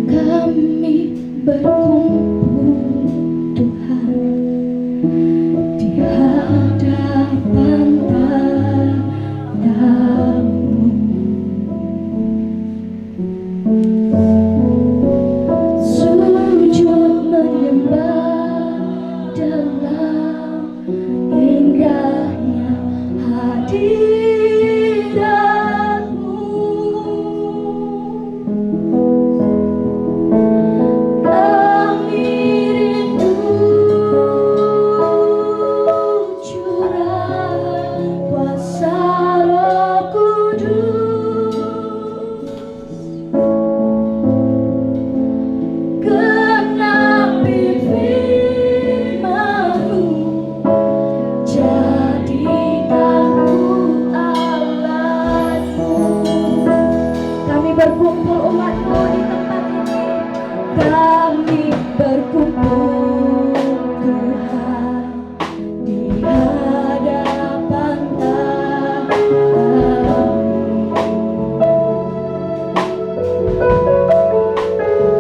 Kami berkumpul Tuhan di hadapan tatamu, sujud menyembah dalam indahnya hadiratmu. Kami rindu curah kuasa Roh Kudus, genapi firman-Mu, jadikanku alatmu. Kami berkumpul umat-Mu di tempat ini. Kami berkumpul Tuhan di hadapan tatamu,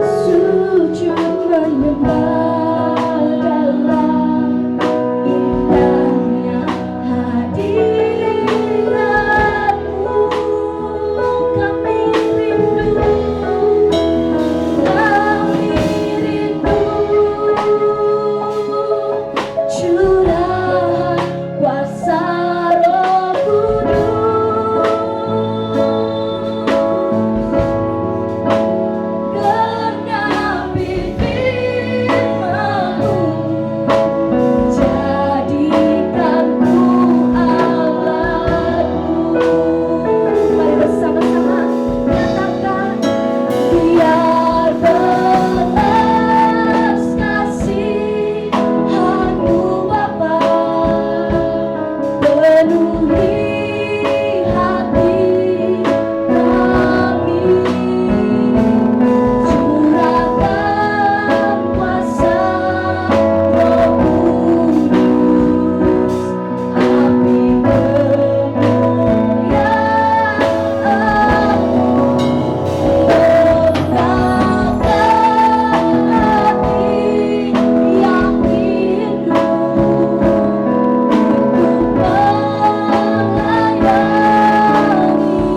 sujud menyembah dalam indahnya hadirat-Mu. Kami rindu curah kuasa Roh Kudus, genapi firman-Mu, jadikanku alatmu. Mari bersama-sama nyatakan, biar belas kasihan-Mu Bapa penuhi hati kami, curahkan kuasa Roh Kudus, api kemuliaan-Mu, lenyapkan hati yang rindu untuk melayani-Mu,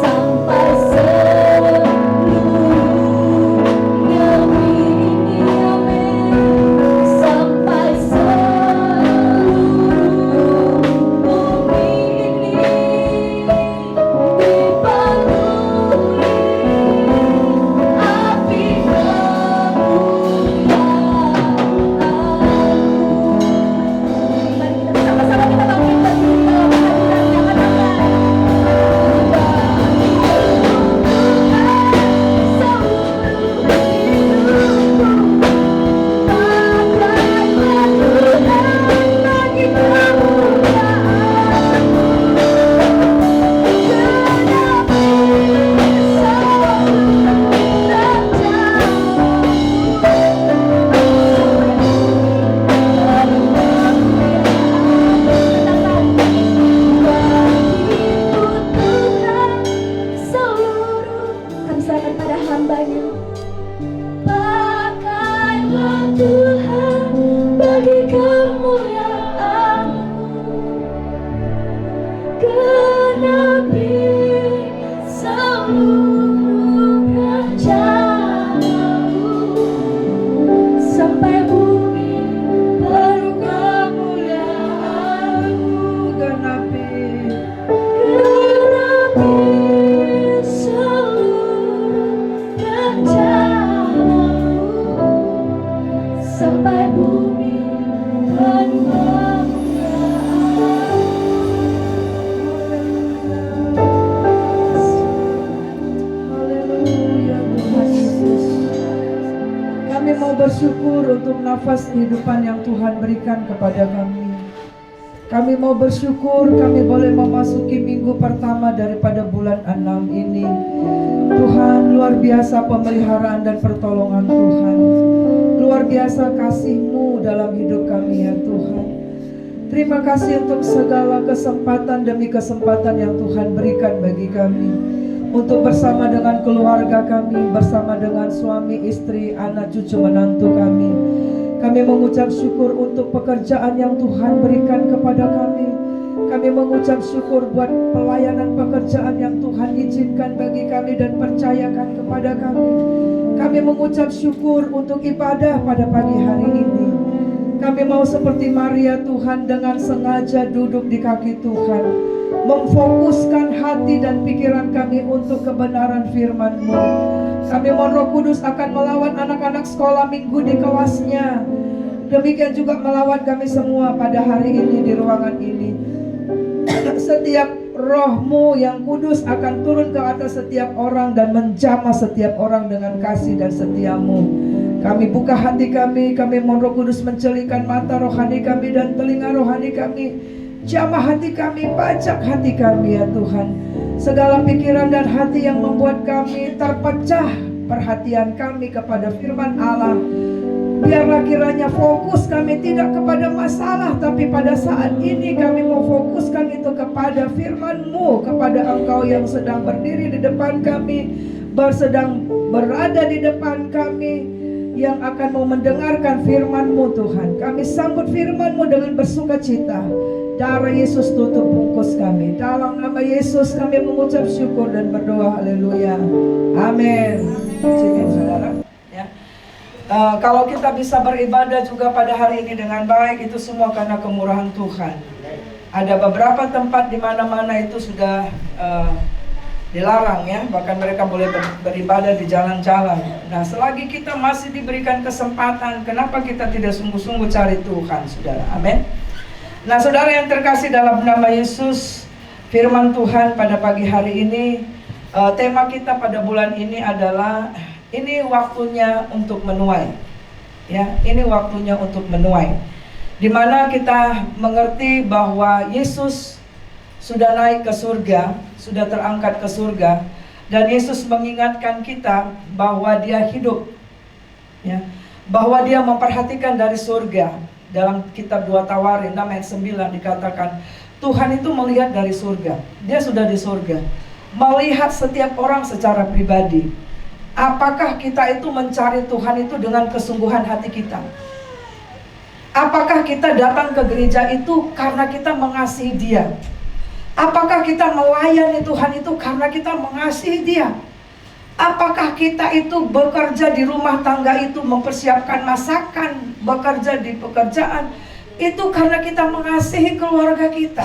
sampai seluruh negeri ini, amin, sampai seluruh bumi ini dipenuhi api kemuliaan-Mu. Mari kita sama-sama kita bangkit bersyukur kehadiran-Nya, katakan, kami serahkan pada hamba-Nya. Pakailah Tuhan bagi kemuliaan-Mu, genapi seluruh kerajaan-Mu, sampai bumi penuh kemuliaan-Mu, genapi seluruh kerajaan-Mu, sampai bumi penuh kemuliaan-Mu. Haleluya Tuhan Yesus. Kami mau bersyukur untuk nafas kehidupan yang Tuhan berikan kepada kami. Kami mau bersyukur kami boleh memasuki minggu pertama daripada bulan 6 ini. Tuhan, luar biasa pemeliharaan dan pertolongan Tuhan. Luar biasa kasih-Mu dalam hidup kami ya Tuhan. Terima kasih untuk segala kesempatan demi kesempatan yang Tuhan berikan bagi kami, untuk bersama dengan keluarga kami, bersama dengan suami, istri, anak, cucu, menantu kami. Kami mengucap syukur untuk pekerjaan yang Tuhan berikan kepada kami. Kami mengucap syukur buat pelayanan pekerjaan yang Tuhan izinkan bagi kami dan percayakan kepada kami. Kami mengucap syukur untuk ibadah pada pagi hari ini. Kami mau seperti Maria Tuhan, dengan sengaja duduk di kaki Tuhan, memfokuskan hati dan pikiran kami untuk kebenaran firman-Mu. Kami mohon Roh Kudus akan melawan anak-anak sekolah minggu di kelasnya. Demikian juga melawan kami semua pada hari ini di ruangan ini. Setiap Roh-Mu yang kudus akan turun ke atas setiap orang dan menjamah setiap orang dengan kasih dan setia-Mu. Kami buka hati kami mohon Roh Kudus mencelingkan mata rohani kami dan telinga rohani kami. Jamah hati kami, pajak hati kami ya Tuhan. Segala pikiran dan hati yang membuat kami terpecah perhatian kami kepada firman Allah. Biarlah kiranya fokus kami tidak kepada masalah, tapi pada saat ini kami mau fokuskan itu kepada firman-Mu, kepada Engkau yang sedang berdiri di depan kami, sedang berada di depan kami, yang akan mau mendengarkan firman-Mu Tuhan. Kami sambut firman-Mu dengan bersuka cita. Darah Yesus tutup bungkus kami. Dalam nama Yesus kami mengucap syukur dan berdoa. Haleluya. Amin. Sini saudara. Ya. Kalau kita bisa beribadah juga pada hari ini dengan baik, itu semua karena kemurahan Tuhan. Ada beberapa tempat di mana-mana itu sudah dilarang ya, bahkan mereka boleh beribadah di jalan-jalan. Nah, selagi kita masih diberikan kesempatan, kenapa kita tidak sungguh-sungguh cari Tuhan, saudara? Amin. Nah, saudara yang terkasih dalam nama Yesus, firman Tuhan pada pagi hari ini, tema kita pada bulan ini adalah ini waktunya untuk menuai. Ya, ini waktunya untuk menuai. Di mana kita mengerti bahwa Yesus sudah naik ke surga, sudah terangkat ke surga, dan Yesus mengingatkan kita bahwa Dia hidup, ya, bahwa Dia memperhatikan dari surga. Dalam kitab 2 Tawarin 6 ayat 9 dikatakan, Tuhan itu melihat dari surga. Dia sudah di surga, melihat setiap orang secara pribadi. Apakah kita itu mencari Tuhan itu dengan kesungguhan hati kita? Apakah kita datang ke gereja itu karena kita mengasihi Dia? Apakah kita melayani Tuhan itu karena kita mengasihi Dia? Apakah kita itu bekerja di rumah tangga itu, mempersiapkan masakan, bekerja di pekerjaan itu karena kita mengasihi keluarga kita?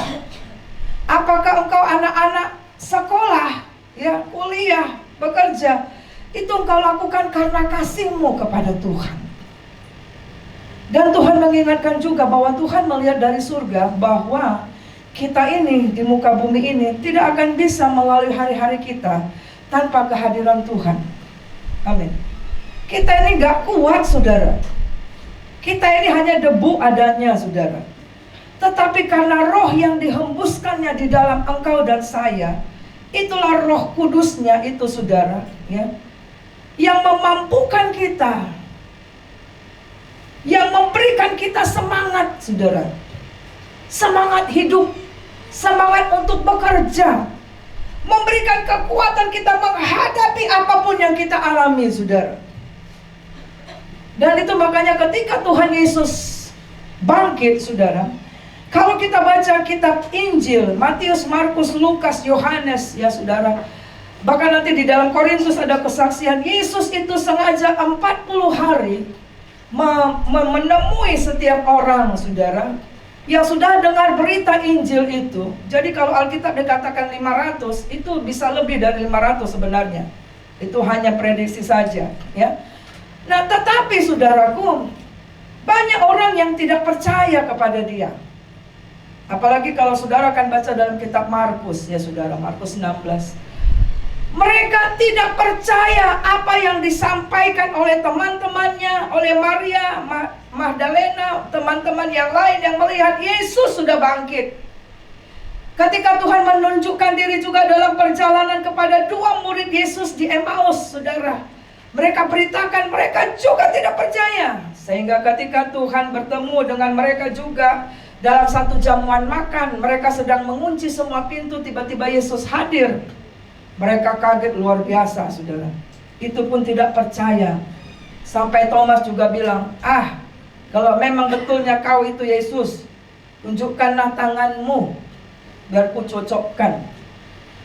Apakah engkau anak-anak sekolah, ya, kuliah, bekerja, itu engkau lakukan karena kasihmu kepada Tuhan? Dan Tuhan mengingatkan juga bahwa Tuhan melihat dari surga bahwa kita ini di muka bumi ini tidak akan bisa melalui hari-hari kita tanpa kehadiran Tuhan. Amin. Kita ini gak kuat, saudara. Kita ini hanya debu adanya, saudara. Tetapi karena roh yang dihembuskannya di dalam engkau dan saya, itulah Roh Kudusnya itu, saudara, ya, yang memampukan kita, yang memberikan kita semangat, saudara. Semangat hidup, semangat untuk bekerja, memberikan kekuatan kita menghadapi apapun yang kita alami, saudara. Dan itu makanya ketika Tuhan Yesus bangkit, saudara, kalau kita baca kitab Injil, Matius, Markus, Lukas, Yohanes, ya saudara, bahkan nanti di dalam Korintus ada kesaksian, Yesus itu sengaja 40 hari menemui setiap orang, saudara, yang sudah dengar berita Injil itu. Jadi kalau Alkitab dikatakan 500, itu bisa lebih dari 500 sebenarnya. Itu hanya prediksi saja, ya. Nah, tetapi saudaraku, banyak orang yang tidak percaya kepada Dia. Apalagi kalau saudara akan baca dalam kitab Markus, ya saudara, Markus 16. Mereka tidak percaya apa yang disampaikan oleh teman-temannya, oleh Maria Magdalena, teman-teman yang lain yang melihat Yesus sudah bangkit. Ketika Tuhan menunjukkan diri juga dalam perjalanan kepada 2 murid Yesus di Emmaus, saudara, mereka beritakan, mereka juga tidak percaya. Sehingga ketika Tuhan bertemu dengan mereka juga, Dalam satu jamuan makan, mereka sedang mengunci semua pintu, tiba-tiba Yesus hadir. Mereka kaget luar biasa, saudara. Itu pun tidak percaya. Sampai Thomas juga bilang, kalau memang betulnya kau itu Yesus, tunjukkanlah tanganmu, biar ku cocokkan.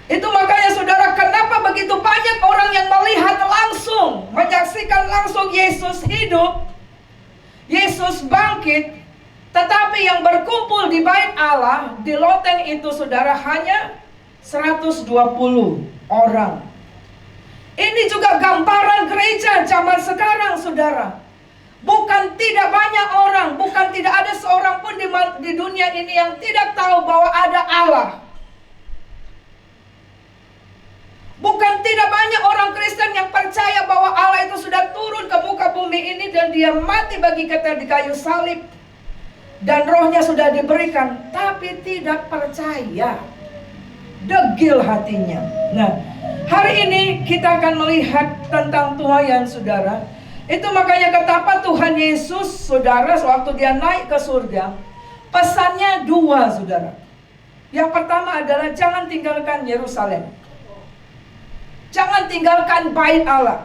Itu makanya saudara, kenapa begitu banyak orang yang melihat langsung, menyaksikan langsung Yesus hidup, Yesus bangkit, tetapi yang berkumpul di bait Allah, di loteng itu saudara hanya 120 orang. Ini juga gambaran gereja zaman sekarang, saudara. Bukan tidak banyak orang, bukan tidak ada seorang pun di dunia ini yang tidak tahu bahwa ada Allah. Bukan tidak banyak orang Kristen yang percaya bahwa Allah itu sudah turun ke muka bumi ini dan dia mati bagi kita di kayu salib. Dan rohnya sudah diberikan, tapi tidak percaya. Degil hatinya. Nah, hari ini kita akan melihat tentang tuaian, saudara. Itu makanya betapa Tuhan Yesus, saudara, sewaktu dia naik ke surga, pesannya dua, saudara. Yang pertama adalah jangan tinggalkan Yerusalem. Jangan tinggalkan bait Allah.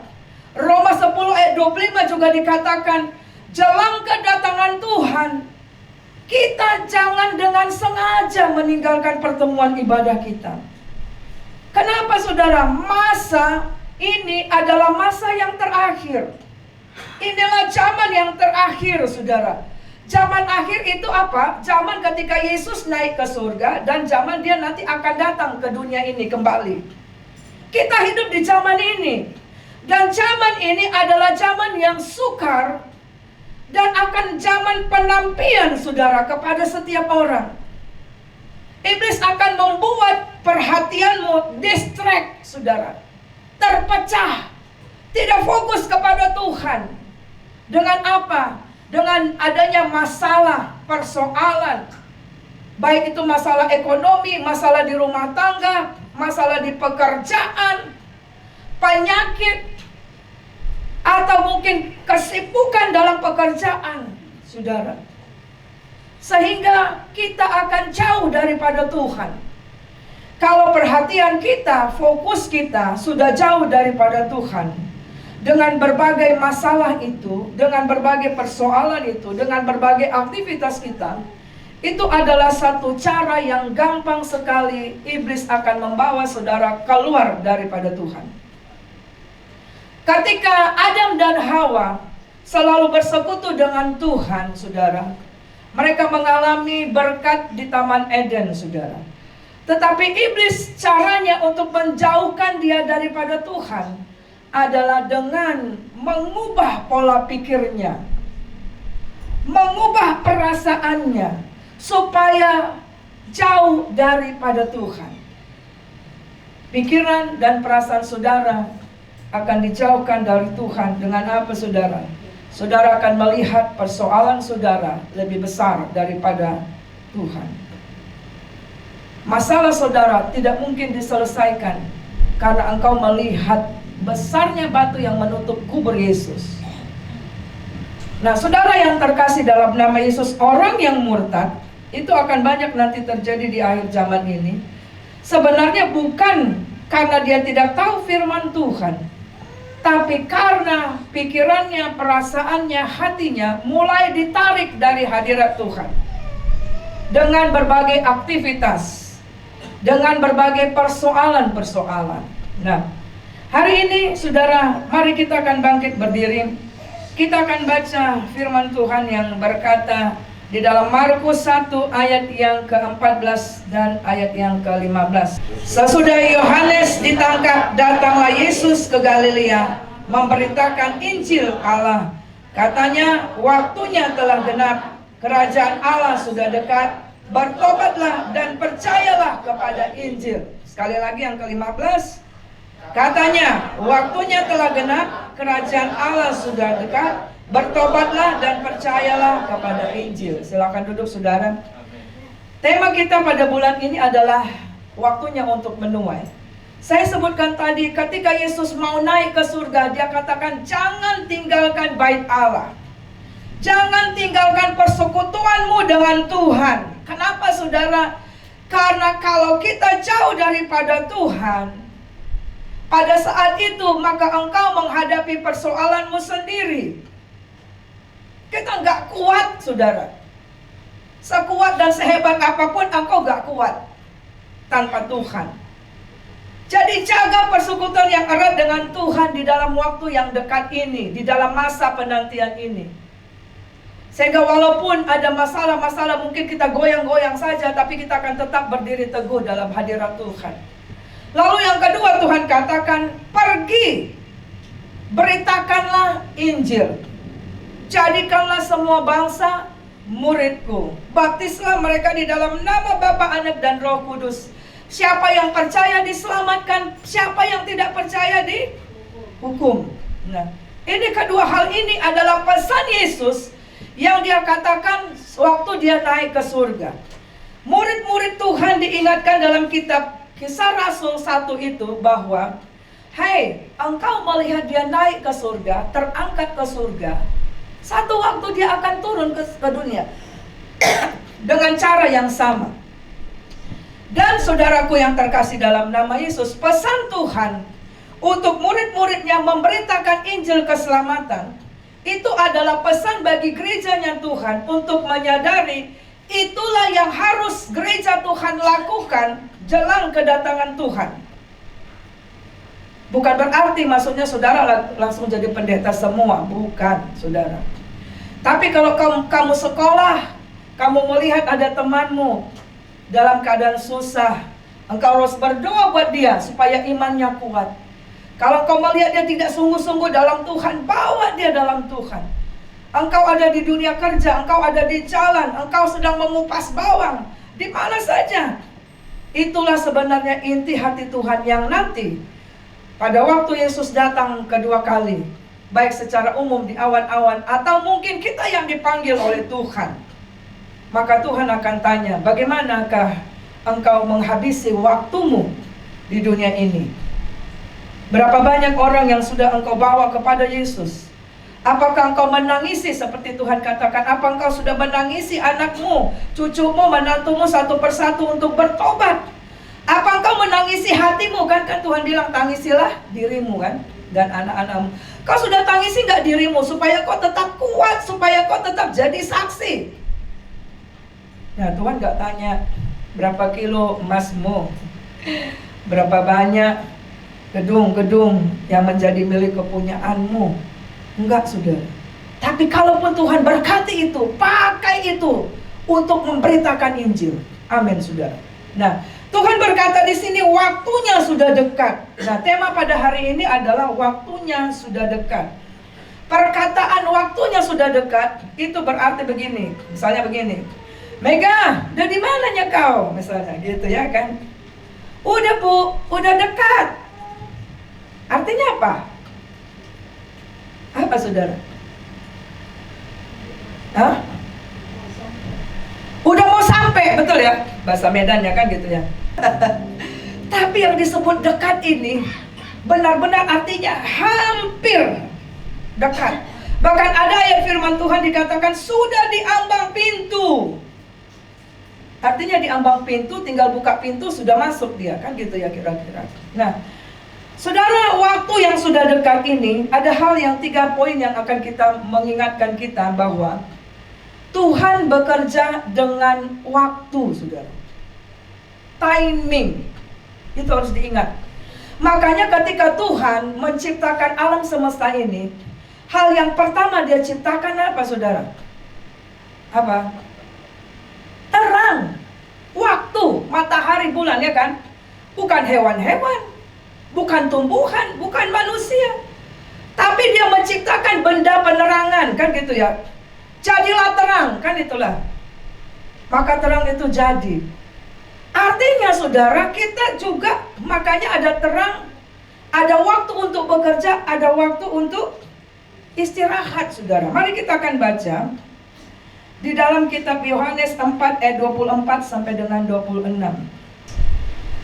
Roma 10 ayat 25 juga dikatakan, jelang kedatangan Tuhan, kita jangan dengan sengaja meninggalkan pertemuan ibadah kita. Kenapa, saudara? Masa ini adalah masa yang terakhir. Inilah zaman yang terakhir, saudara. Zaman akhir itu apa? Zaman ketika Yesus naik ke surga dan zaman dia nanti akan datang ke dunia ini kembali. Kita hidup di zaman ini. Dan zaman ini adalah zaman yang sukar. Dan akan zaman penampian, saudara, kepada setiap orang. Iblis akan membuat perhatianmu distract, saudara. Terpecah. Tidak fokus kepada Tuhan. Dengan apa? Dengan adanya masalah, persoalan. Baik itu masalah ekonomi, masalah di rumah tangga, masalah di pekerjaan, penyakit, atau mungkin kesibukan dalam pekerjaan, saudara. Sehingga kita akan jauh daripada Tuhan. Kalau perhatian kita, fokus kita sudah jauh daripada Tuhan, dengan berbagai masalah itu, dengan berbagai persoalan itu, dengan berbagai aktivitas kita, itu adalah satu cara yang gampang sekali iblis akan membawa saudara keluar daripada Tuhan. Ketika Adam dan Hawa selalu bersekutu dengan Tuhan, saudara, mereka mengalami berkat di Taman Eden, saudara. Tetapi iblis caranya untuk menjauhkan dia daripada Tuhan adalah dengan mengubah pola pikirnya, mengubah perasaannya, supaya jauh daripada Tuhan. Pikiran dan perasaan saudara akan dijauhkan dari Tuhan. Dengan apa, saudara? Saudara akan melihat persoalan saudara lebih besar daripada Tuhan. Masalah saudara tidak mungkin diselesaikan karena engkau melihat besarnya batu yang menutup kubur Yesus. Nah, saudara yang terkasih dalam nama Yesus, orang yang murtad itu akan banyak nanti terjadi di akhir zaman ini. Sebenarnya bukan karena dia tidak tahu firman Tuhan, tapi karena pikirannya, perasaannya, hatinya mulai ditarik dari hadirat Tuhan. Dengan berbagai aktivitas, dengan berbagai persoalan-persoalan. Nah, hari ini, saudara, mari kita akan bangkit berdiri. Kita akan baca firman Tuhan yang berkata di dalam Markus 1 ayat yang ke-14 dan ayat yang ke-15. Sesudah Yohanes ditangkap, datanglah Yesus ke Galilea memberitakan Injil Allah. Katanya, waktunya telah genap, kerajaan Allah sudah dekat. Bertobatlah dan percayalah kepada Injil. Sekali lagi yang ke-15. Katanya, waktunya telah genap, kerajaan Allah sudah dekat. Bertobatlah dan percayalah kepada Injil. Silakan duduk, saudara. Tema kita pada bulan ini adalah waktunya untuk menuai. Saya sebutkan tadi, ketika Yesus mau naik ke surga, dia katakan, jangan tinggalkan bait Allah. Jangan tinggalkan persekutuanmu dengan Tuhan. Kenapa saudara? Karena kalau kita jauh daripada Tuhan, pada saat itu maka engkau menghadapi persoalanmu sendiri. Kita nggak kuat saudara. Sekuat dan sehebat apapun engkau nggak kuat tanpa Tuhan. Jadi jaga persekutuan yang erat dengan Tuhan di dalam waktu yang dekat ini, di dalam masa penantian ini. Sehingga walaupun ada masalah-masalah mungkin kita goyang-goyang saja, tapi kita akan tetap berdiri teguh dalam hadirat Tuhan. Lalu yang kedua Tuhan katakan, pergi, beritakanlah Injil. Jadikanlah semua bangsa muridku. Baptislah mereka di dalam nama Bapa, Anak, dan Roh Kudus. Siapa yang percaya diselamatkan, siapa yang tidak percaya dihukum. Nah, ini kedua hal ini adalah pesan Yesus yang dia katakan waktu dia naik ke surga. Murid-murid Tuhan diingatkan dalam kitab Kisah Rasul 1 itu bahwa, hei, engkau melihat dia naik ke surga, terangkat ke surga. Satu waktu dia akan turun ke dunia dengan cara yang sama. Dan saudaraku yang terkasih dalam nama Yesus, pesan Tuhan untuk murid-muridnya memberitakan Injil keselamatan, itu adalah pesan bagi gerejanya Tuhan untuk menyadari itulah yang harus gereja Tuhan lakukan jelang kedatangan Tuhan. Bukan berarti maksudnya saudara langsung jadi pendeta semua, bukan saudara. Tapi kalau kamu sekolah, kamu melihat ada temanmu dalam keadaan susah, engkau harus berdoa buat dia supaya imannya kuat. Kalau kau melihat dia tidak sungguh-sungguh dalam Tuhan, bawa dia dalam Tuhan. Engkau ada di dunia kerja, engkau ada di jalan, engkau sedang mengupas bawang, di mana saja. Itulah sebenarnya inti hati Tuhan yang nanti pada waktu Yesus datang kedua kali, baik secara umum di awan-awan atau mungkin kita yang dipanggil oleh Tuhan, maka Tuhan akan tanya, bagaimanakah engkau menghabisi waktumu di dunia ini? Berapa banyak orang yang sudah engkau bawa kepada Yesus? Apakah engkau menangisi seperti Tuhan katakan? Apa engkau sudah menangisi anakmu, cucumu, menantumu satu persatu untuk bertobat? Apa engkau menangisi hatimu? Kan Tuhan bilang tangisilah dirimu kan, dan anak-anakmu. Kau sudah tangisi nggak dirimu supaya kau tetap kuat, supaya kau tetap jadi saksi? Nah, Tuhan nggak tanya berapa kilo emasmu, berapa banyak gedung-gedung yang menjadi milik kepunyaanmu. Enggak, saudara. Tapi kalaupun Tuhan berkati itu, pakai itu untuk memberitakan Injil. Amin, saudara. Nah, Tuhan berkata di sini waktunya sudah dekat. Nah, tema pada hari ini adalah waktunya sudah dekat. Perkataan waktunya sudah dekat itu berarti begini. Misalnya begini, Mega, udah di mananya kau? Misalnya gitu ya kan. Udah Bu, udah dekat. Artinya apa? Apa saudara? Hah? Udah mau sampai, betul ya? Bahasa Medannya kan gitu ya. Tapi yang disebut dekat ini benar-benar artinya hampir dekat. Bahkan ada ayat firman Tuhan dikatakan sudah di ambang pintu. Artinya di ambang pintu, tinggal buka pintu sudah masuk dia, kan gitu ya kira-kira. Nah, saudara, waktu yang sudah dekat ini ada hal yang 3 poin yang akan kita mengingatkan kita bahwa Tuhan bekerja dengan waktu, saudara. Timing itu harus diingat. Makanya ketika Tuhan menciptakan alam semesta ini, hal yang pertama dia ciptakan apa, saudara? Apa? Terang, waktu, matahari, bulan, ya kan? Bukan hewan-hewan, bukan tumbuhan, bukan manusia, tapi dia menciptakan benda penerangan, kan gitu ya. Jadilah terang, kan itulah. Maka terang itu jadi. Artinya saudara, kita juga makanya ada terang, ada waktu untuk bekerja, ada waktu untuk istirahat, saudara. Mari kita akan baca di dalam kitab Yohanes 4 ayat 24 sampai dengan 26.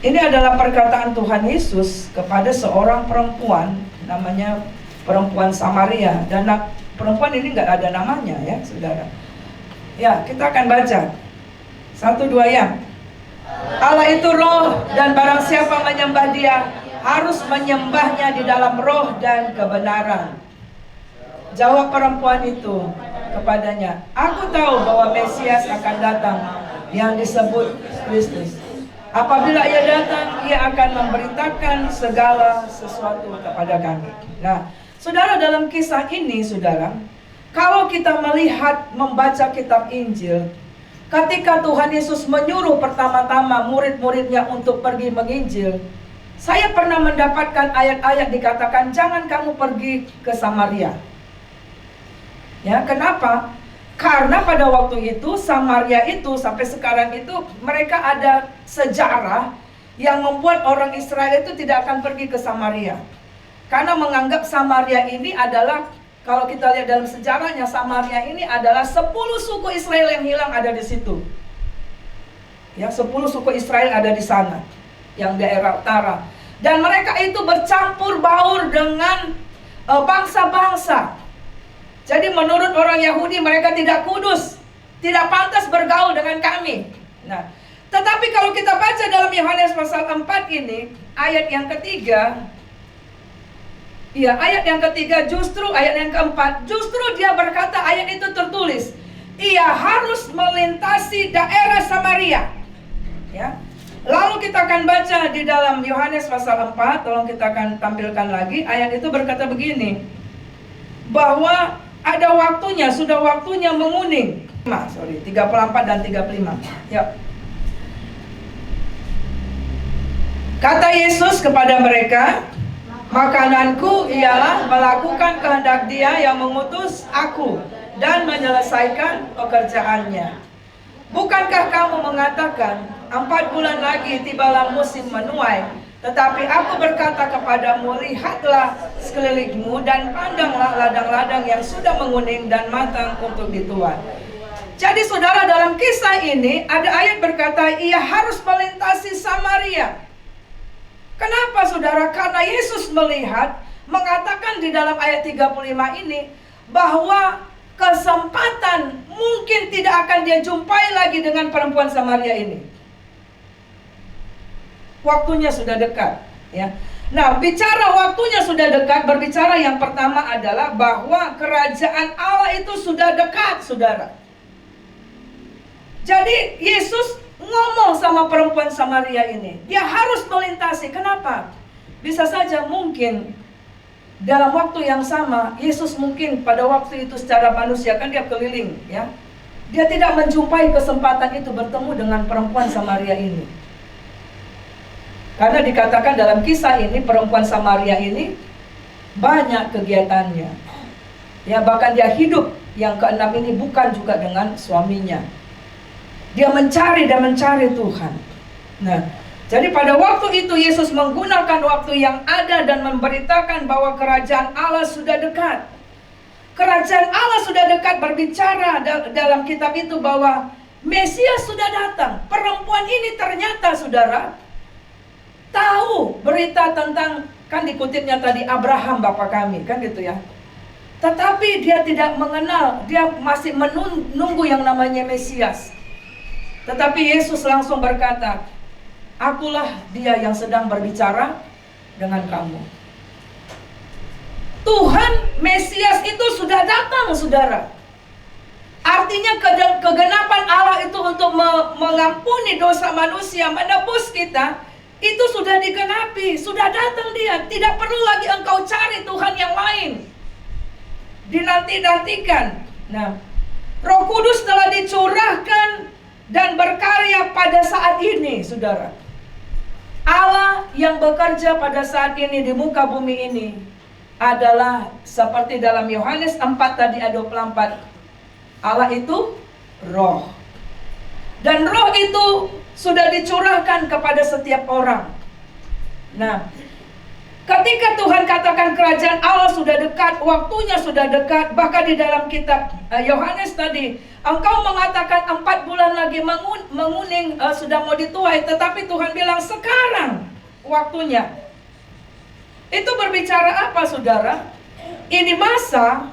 Ini adalah perkataan Tuhan Yesus kepada seorang perempuan, namanya perempuan Samaria. Dan perempuan ini nggak ada namanya ya, saudara. Ya, kita akan baca 1-2 yang. Allah itu roh, dan barang siapa menyembah dia harus menyembahnya di dalam roh dan kebenaran. Jawab perempuan itu kepadanya, aku tahu bahwa Mesias akan datang yang disebut Kristus. Apabila ia datang, ia akan memberitakan segala sesuatu kepada kami. Nah, saudara, dalam kisah ini, saudara, kalau kita melihat membaca kitab Injil, ketika Tuhan Yesus menyuruh pertama-tama murid-muridnya untuk pergi menginjil, saya pernah mendapatkan ayat-ayat dikatakan jangan kamu pergi ke Samaria. Ya, kenapa? Karena pada waktu itu Samaria itu sampai sekarang itu mereka ada sejarah yang membuat orang Israel itu tidak akan pergi ke Samaria. Karena menganggap Samaria ini adalah, kalau kita lihat dalam sejarahnya, Samaria ini adalah 10 suku Israel yang hilang ada di situ. Ya, 10 suku Israel ada di sana, yang daerah utara. Dan mereka itu bercampur baur dengan bangsa-bangsa. Jadi menurut orang Yahudi mereka tidak kudus, tidak pantas bergaul dengan kami. Nah, tetapi kalau kita baca dalam Yohanes pasal 4 ini, ayat yang ketiga, ya, ayat yang ketiga, justru ayat yang keempat, justru dia berkata, ayat itu tertulis, ia harus melintasi daerah Samaria. Ya. Lalu kita akan baca di dalam Yohanes pasal 4, tolong kita akan tampilkan lagi, ayat itu berkata begini, bahwa ada waktunya, sudah waktunya menguning. 34 dan 35. Ya. Kata Yesus kepada mereka, makananku ialah melakukan kehendak Dia yang mengutus aku dan menyelesaikan pekerjaannya. Bukankah kamu mengatakan 4 bulan lagi tibalah musim menuai? Tetapi aku berkata kepadamu, lihatlah sekelilingmu dan pandanglah ladang-ladang yang sudah menguning dan matang untuk dituai. Jadi saudara, dalam kisah ini ada ayat berkata ia harus melintasi Samaria. Kenapa saudara? Karena Yesus melihat, mengatakan di dalam ayat 35 ini, bahwa kesempatan mungkin tidak akan dia jumpai lagi dengan perempuan Samaria ini. Waktunya sudah dekat, ya. Nah, bicara waktunya sudah dekat, berbicara yang pertama adalah bahwa kerajaan Allah itu sudah dekat, saudara. Jadi Yesus ngomong sama perempuan Samaria ini, dia harus melintasi. Kenapa? Bisa saja mungkin dalam waktu yang sama, Yesus mungkin pada waktu itu secara manusia kan dia keliling, ya. Dia tidak menjumpai kesempatan itu bertemu dengan perempuan Samaria ini. Karena dikatakan dalam kisah ini perempuan Samaria ini banyak kegiatannya. Ya, bahkan dia hidup yang keenam ini bukan juga dengan suaminya. Dia mencari dan mencari Tuhan. Nah, jadi pada waktu itu Yesus menggunakan waktu yang ada dan memberitakan bahwa kerajaan Allah sudah dekat. Kerajaan Allah sudah dekat, berbicara dalam kitab itu bahwa Mesias sudah datang. Perempuan ini ternyata, saudara, tahu berita tentang, kan dikutipnya tadi, Abraham Bapa kami, kan gitu ya. Tetapi dia tidak mengenal, dia masih menunggu yang namanya Mesias. Tetapi Yesus langsung berkata, akulah dia yang sedang berbicara dengan kamu. Tuhan Mesias itu sudah datang, saudara. Artinya kegenapan Allah itu untuk mengampuni dosa manusia, menebus kita, itu sudah digenapi, sudah datang dia. Tidak perlu lagi engkau cari Tuhan yang lain, dinanti-nantikan. Nah, Roh Kudus telah dicurahkan dan berkarya pada saat ini, saudara. Allah yang bekerja pada saat ini di muka bumi ini adalah seperti dalam Yohanes 4 tadi ayat 24. Allah itu roh. Dan roh itu sudah dicurahkan kepada setiap orang. Nah, ketika Tuhan katakan kerajaan Allah sudah dekat, waktunya sudah dekat. Bahkan di dalam kitab Yohanes tadi, engkau mengatakan 4 bulan lagi menguning, sudah mau dituai. Tetapi Tuhan bilang sekarang waktunya. Itu berbicara apa, saudara? Ini masa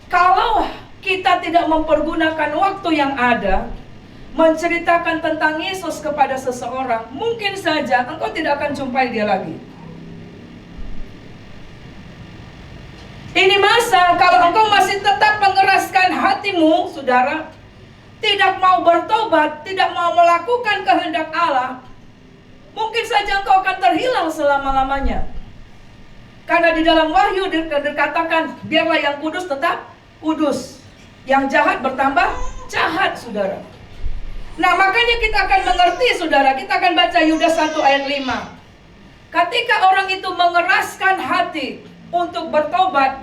Kalau kita tidak mempergunakan waktu yang ada menceritakan tentang Yesus kepada seseorang, mungkin saja engkau tidak akan jumpai dia lagi. Ini masa kalau engkau masih tetap mengeraskan hatimu, saudara, tidak mau bertobat, tidak mau melakukan kehendak Allah, mungkin saja engkau akan terhilang selama-lamanya. Karena di dalam Wahyu dikatakan, biarlah yang kudus tetap kudus, yang jahat bertambah jahat, saudara. Nah, makanya kita akan mengerti, saudara. Kita akan baca Yudas 1 ayat 5. Ketika orang itu mengeraskan hati untuk bertobat,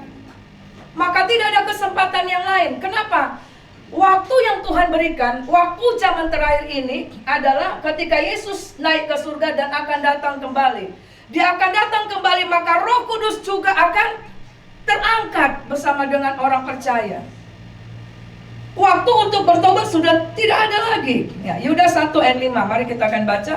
maka tidak ada kesempatan yang lain. Kenapa? Waktu yang Tuhan berikan, waktu zaman terakhir ini adalah ketika Yesus naik ke surga dan akan datang kembali. Dia akan datang kembali, maka Roh Kudus juga akan terangkat bersama dengan orang percaya. Waktu untuk bertobat sudah tidak ada lagi. Ya, Yudas 1 ayat 5, mari kita akan baca.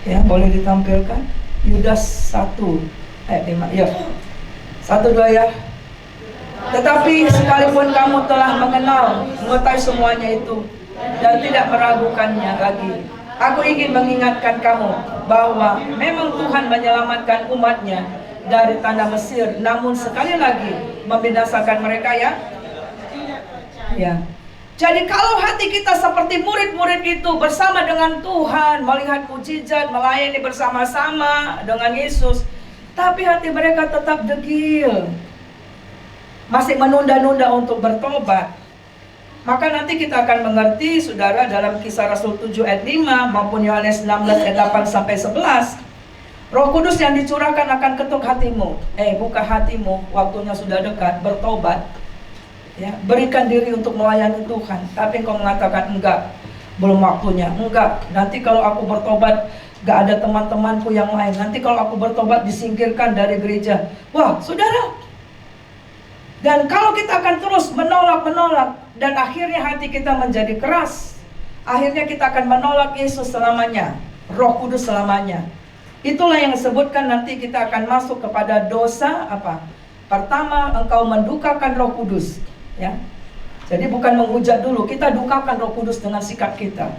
Ya, boleh ditampilkan. Yudas 1 ayat 5. Ya. 1, 2 ya. Tetapi sekalipun kamu telah mengetahui semuanya itu dan tidak meragukannya lagi, aku ingin mengingatkan kamu bahwa memang Tuhan menyelamatkan umatnya dari tanah Mesir, namun sekali lagi membinasakan mereka ya. Jadi kalau hati kita seperti murid-murid itu bersama dengan Tuhan, melihat mujizat, melayani bersama-sama dengan Yesus, tapi hati mereka tetap degil, masih menunda-nunda untuk bertobat, maka nanti kita akan mengerti, saudara, dalam Kisah Rasul 7 ayat 5 maupun Yohanes 16 ayat 8 sampai 11, Roh Kudus yang dicurahkan akan ketuk hatimu. Buka hatimu, waktunya sudah dekat, bertobat. Ya, berikan diri untuk melayani Tuhan. Tapi engkau mengatakan enggak, belum waktunya. Enggak, nanti kalau aku bertobat gak ada teman-temanku yang lain. Nanti kalau aku bertobat disingkirkan dari gereja. Wah, saudara. Dan kalau kita akan terus menolak dan akhirnya hati kita menjadi keras, akhirnya kita akan menolak Yesus selamanya, Roh Kudus selamanya. Itulah yang disebutkan nanti kita akan masuk kepada dosa apa? Pertama, engkau mendukakan Roh Kudus. Ya, jadi bukan menghujat dulu, kita dukakan Roh Kudus dengan sikap kita.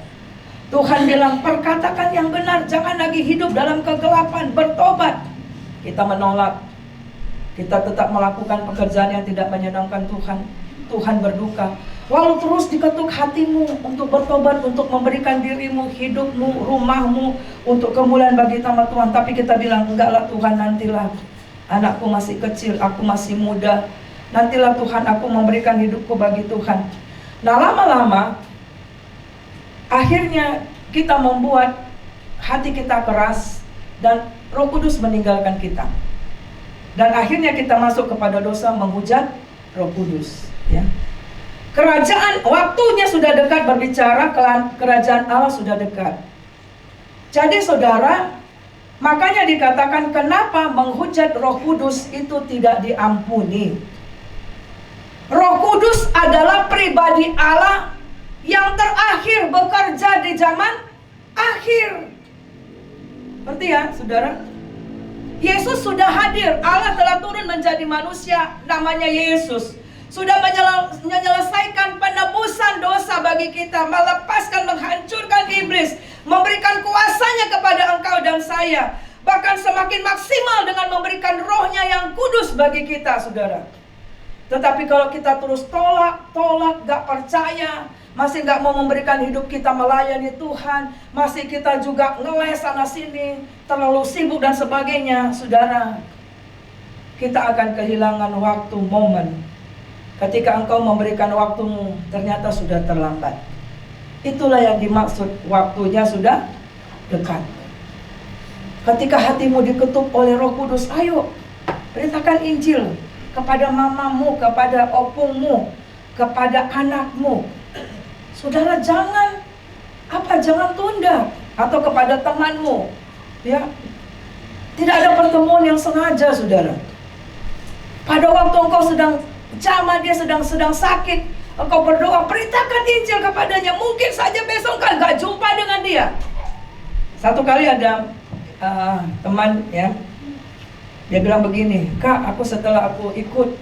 Tuhan bilang, perkatakan yang benar, jangan lagi hidup dalam kegelapan, bertobat. Kita menolak, kita tetap melakukan pekerjaan yang tidak menyenangkan Tuhan. Tuhan berduka. Walau terus diketuk hatimu untuk bertobat, untuk memberikan dirimu, hidupmu, rumahmu untuk kemuliaan bagi nama Tuhan. Tapi kita bilang, enggaklah Tuhan, nantilah. Anakku masih kecil, aku masih muda. Nantilah Tuhan, aku memberikan hidupku bagi Tuhan. Nah, lama-lama akhirnya kita membuat hati kita keras dan Roh Kudus meninggalkan kita. Dan akhirnya kita masuk kepada dosa menghujat Roh Kudus, ya. Kerajaan, waktunya sudah dekat berbicara, kerajaan Allah sudah dekat. Jadi saudara, makanya dikatakan kenapa menghujat Roh Kudus itu tidak diampuni. Roh Kudus adalah pribadi Allah yang terakhir bekerja di zaman akhir. Berarti ya, saudara, Yesus sudah hadir. Allah telah turun menjadi manusia, namanya Yesus. Sudah menyelesaikan penebusan dosa bagi kita, melepaskan, menghancurkan iblis, memberikan kuasanya kepada engkau dan saya. Bahkan semakin maksimal dengan memberikan rohnya yang kudus bagi kita, saudara. Tetapi kalau kita terus tolak, gak percaya, masih gak mau memberikan hidup kita melayani Tuhan, masih kita juga ngeles sana sini, terlalu sibuk dan sebagainya, saudara, kita akan kehilangan waktu, momen. Ketika engkau memberikan waktumu, ternyata sudah terlambat. Itulah yang dimaksud waktunya sudah dekat. Ketika hatimu diketuk oleh Roh Kudus, ayo beritakan Injil kepada mamamu, kepada opungmu, kepada anakmu. Saudara, jangan tunda. Atau kepada temanmu, ya. Tidak ada pertemuan yang sengaja, saudara. Pada waktu engkau sedang jamah, dia sedang sakit, engkau berdoa, beritakan Injil kepadanya. Mungkin saja besok kan gak jumpa dengan dia. Satu kali ada teman, ya, Dia bilang begini, Kak, setelah aku ikut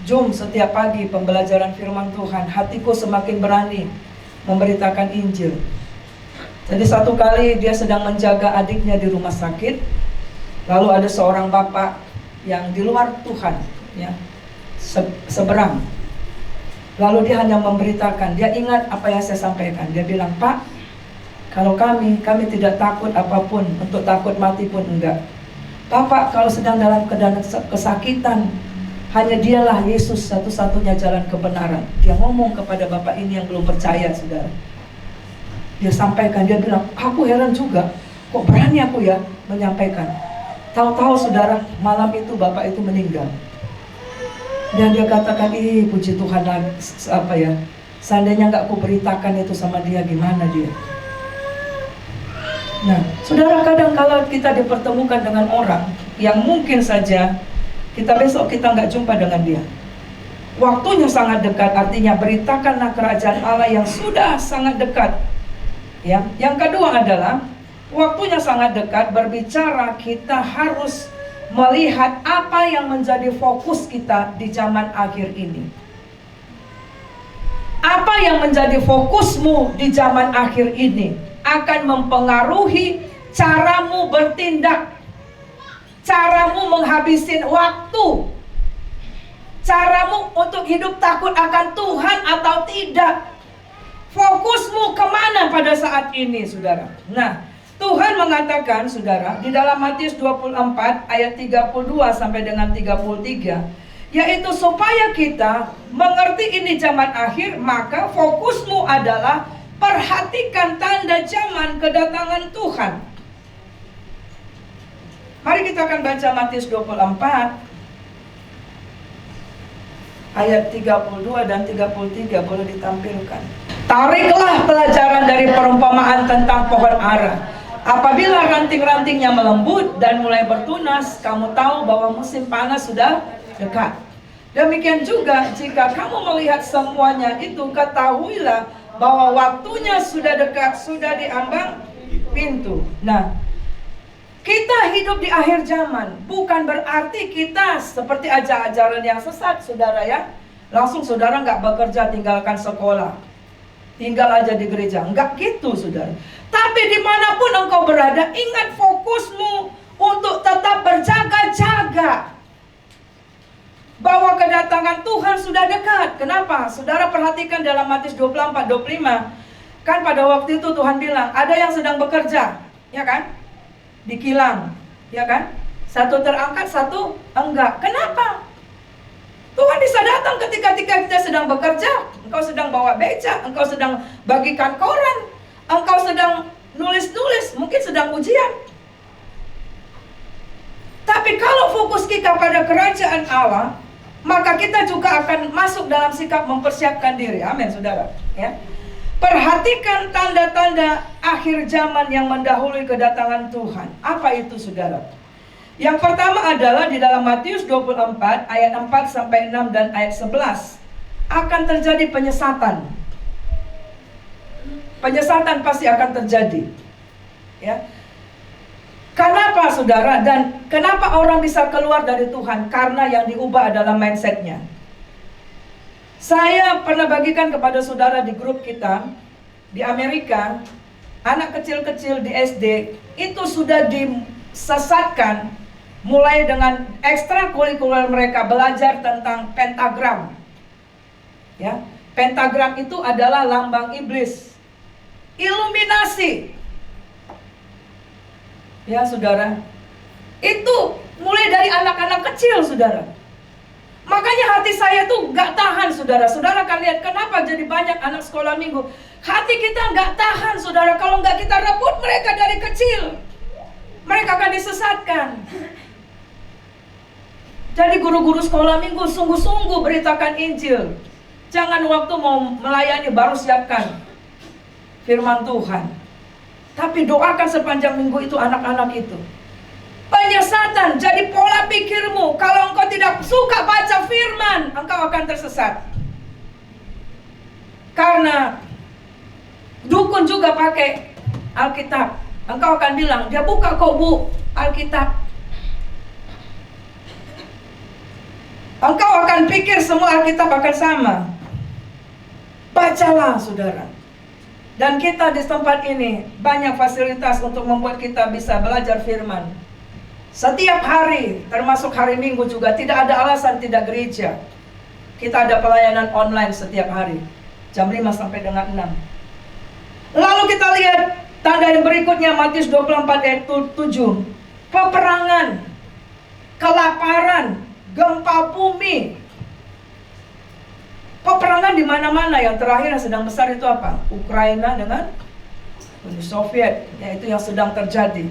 Zoom setiap pagi pembelajaran firman Tuhan, hatiku semakin berani memberitakan Injil. Jadi satu kali dia sedang menjaga adiknya di rumah sakit, lalu ada seorang bapak yang di luar Tuhan, ya, seberang. Lalu dia hanya memberitakan, dia ingat apa yang saya sampaikan. Dia bilang, Pak, kalau kami tidak takut apapun, untuk takut mati pun enggak. Bapak kalau sedang dalam keadaan kesakitan, hanya dialah Yesus satu-satunya jalan kebenaran. Dia ngomong kepada bapak ini yang belum percaya, saudara. Dia sampaikan, dia bilang, aku heran juga, kok berani aku ya menyampaikan. Tahu-tahu saudara, malam itu bapak itu meninggal. Dan dia katakan, puji Tuhan, seandainya nggak aku beritakan itu sama dia, gimana dia? Nah, saudara, kadang kalau kita dipertemukan dengan orang yang mungkin saja besok kita nggak jumpa dengan dia. Waktunya sangat dekat, artinya beritakanlah kerajaan Allah yang sudah sangat dekat. Ya. Yang kedua adalah waktunya sangat dekat, berbicara kita harus melihat apa yang menjadi fokus kita di zaman akhir ini. Apa yang menjadi fokusmu di zaman akhir ini akan mempengaruhi caramu bertindak, caramu menghabisin waktu, caramu untuk hidup takut akan Tuhan atau tidak. Fokusmu kemana pada saat ini, saudara? Nah, Tuhan mengatakan, saudara, di dalam Matius 24 ayat 32 sampai dengan 33, yaitu supaya kita mengerti ini zaman akhir, maka fokusmu adalah perhatikan tanda zaman kedatangan Tuhan. Mari kita akan baca Matius 24 ayat 32 dan 33, boleh ditampilkan. Tariklah pelajaran dari perumpamaan tentang pohon ara. Apabila ranting-rantingnya melembut dan mulai bertunas, kamu tahu bahwa musim panas sudah dekat. Demikian juga jika kamu melihat semuanya itu, ketahuilah bahwa waktunya sudah dekat, sudah diambang pintu. Nah, kita hidup di akhir zaman, bukan berarti kita seperti ajaran yang sesat, saudara ya. Langsung saudara nggak bekerja, tinggalkan sekolah, tinggal aja di gereja. Enggak gitu, saudara. Tapi dimanapun engkau berada, ingat fokusmu untuk tetap berjaga-jaga, bahwa kedatangan Tuhan sudah dekat. Kenapa? Saudara perhatikan dalam Matius 24-25. Kan pada waktu itu Tuhan bilang, ada yang sedang bekerja, ya kan? Di kilang, ya kan? Satu terangkat, satu enggak. Kenapa? Tuhan bisa datang ketika kita sedang bekerja. Engkau sedang bawa beca, engkau sedang bagikan koran, engkau sedang nulis-nulis, mungkin sedang ujian. Tapi kalau fokus kita pada kerajaan Allah, maka kita juga akan masuk dalam sikap mempersiapkan diri. Amin, saudara. Ya. Perhatikan tanda-tanda akhir zaman yang mendahului kedatangan Tuhan. Apa itu, saudara? Yang pertama adalah di dalam Matius 24 ayat 4 sampai 6 dan ayat 11. Akan terjadi penyesatan. Penyesatan pasti akan terjadi. Ya. Kenapa, saudara? Dan kenapa orang bisa keluar dari Tuhan? Karena yang diubah adalah mindsetnya. Saya pernah bagikan kepada saudara di grup kita di Amerika, anak kecil-kecil di SD itu sudah disesatkan mulai dengan ekstrakurikuler mereka belajar tentang pentagram. Ya, pentagram itu adalah lambang iblis, iluminasi. Ya, saudara, itu mulai dari anak-anak kecil, saudara. Makanya hati saya tuh gak tahan, saudara. Saudara akan lihat kenapa jadi banyak anak sekolah minggu. Hati kita gak tahan, saudara. Kalau gak kita rebut mereka dari kecil, mereka akan disesatkan. Jadi guru-guru sekolah minggu sungguh-sungguh beritakan Injil. Jangan waktu mau melayani baru siapkan firman Tuhan. Tapi doakan sepanjang minggu itu anak-anak itu. Penyesatan jadi pola pikirmu. Kalau engkau tidak suka baca firman, engkau akan tersesat. Karena dukun juga pakai Alkitab. Engkau akan bilang, dia buka kok bu Alkitab. Engkau akan pikir semua Alkitab akan sama. Bacalah saudara. Dan kita di tempat ini banyak fasilitas untuk membuat kita bisa belajar firman. Setiap hari, termasuk hari Minggu juga, tidak ada alasan tidak gereja. Kita ada pelayanan online setiap hari, jam 5 sampai dengan 6. Lalu kita lihat tanda yang berikutnya, Matius 24 ayat 7. Peperangan, kelaparan, gempa bumi. Peperangan di mana-mana. Yang terakhir yang sedang besar itu apa? Ukraina dengan Uni Soviet, yaitu yang sedang terjadi.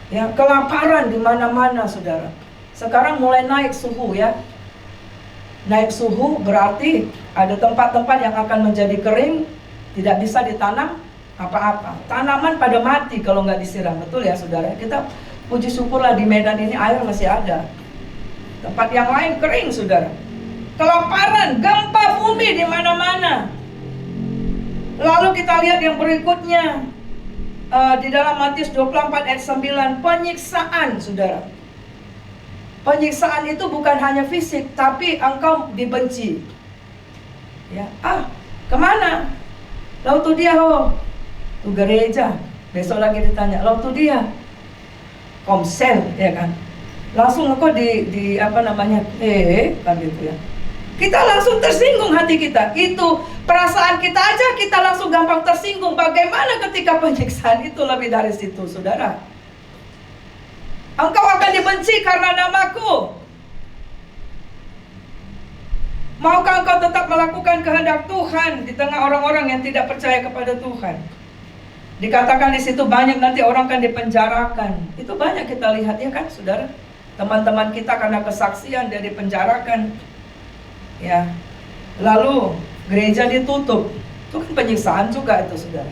Ya, kelaparan di mana-mana, saudara. Sekarang mulai naik suhu ya. Naik suhu berarti ada tempat-tempat yang akan menjadi kering, tidak bisa ditanam apa-apa. Tanaman pada mati kalau nggak disiram, betul ya saudara? Kita puji syukurlah di Medan ini air masih ada. Tempat yang lain kering, saudara. Kelaparan, gempa bumi di mana-mana. Lalu kita lihat yang berikutnya, di dalam Matius 24 ayat 9, penyiksaan, saudara. Penyiksaan itu bukan hanya fisik, tapi engkau dibenci. Ya, kemana? Lalu tuh dia, tuh gereja. Besok lagi ditanya, lalu tuh dia, komsel, ya kan? Langsung engkau di apa namanya, kan gitu ya. Kita langsung tersinggung hati kita. Itu perasaan kita aja kita langsung gampang tersinggung. Bagaimana ketika penyiksaan itu lebih dari situ, saudara? Engkau akan dibenci karena namaku. Maukah engkau tetap melakukan kehendak Tuhan di tengah orang-orang yang tidak percaya kepada Tuhan? Dikatakan di situ banyak nanti orang akan dipenjarakan. Itu banyak kita lihat ya kan, saudara? Teman-teman kita karena kesaksian dia dipenjarakan. Ya, lalu gereja ditutup. Itu kan penyiksaan juga itu, saudara.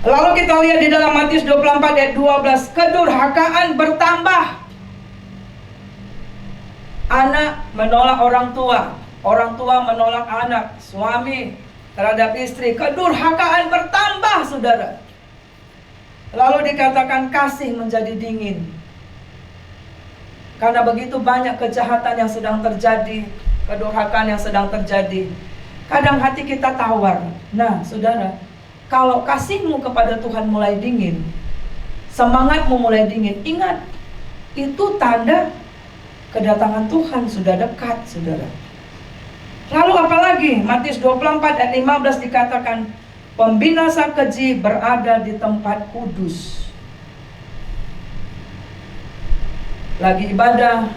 Lalu kita lihat di dalam Matius 24 ayat 12, kedurhakaan bertambah. Anak menolak orang tua menolak anak, suami terhadap istri, kedurhakaan bertambah, saudara. Lalu dikatakan kasih menjadi dingin. Karena begitu banyak kejahatan yang sedang terjadi, kedurhakaan yang sedang terjadi. Kadang hati kita tawar. Nah, saudara, kalau kasihmu kepada Tuhan mulai dingin, semangatmu mulai dingin, ingat, itu tanda kedatangan Tuhan sudah dekat, saudara. Lalu apalagi? Matius 24 ayat 15 dikatakan, pembinasa keji berada di tempat kudus. Lagi ibadah,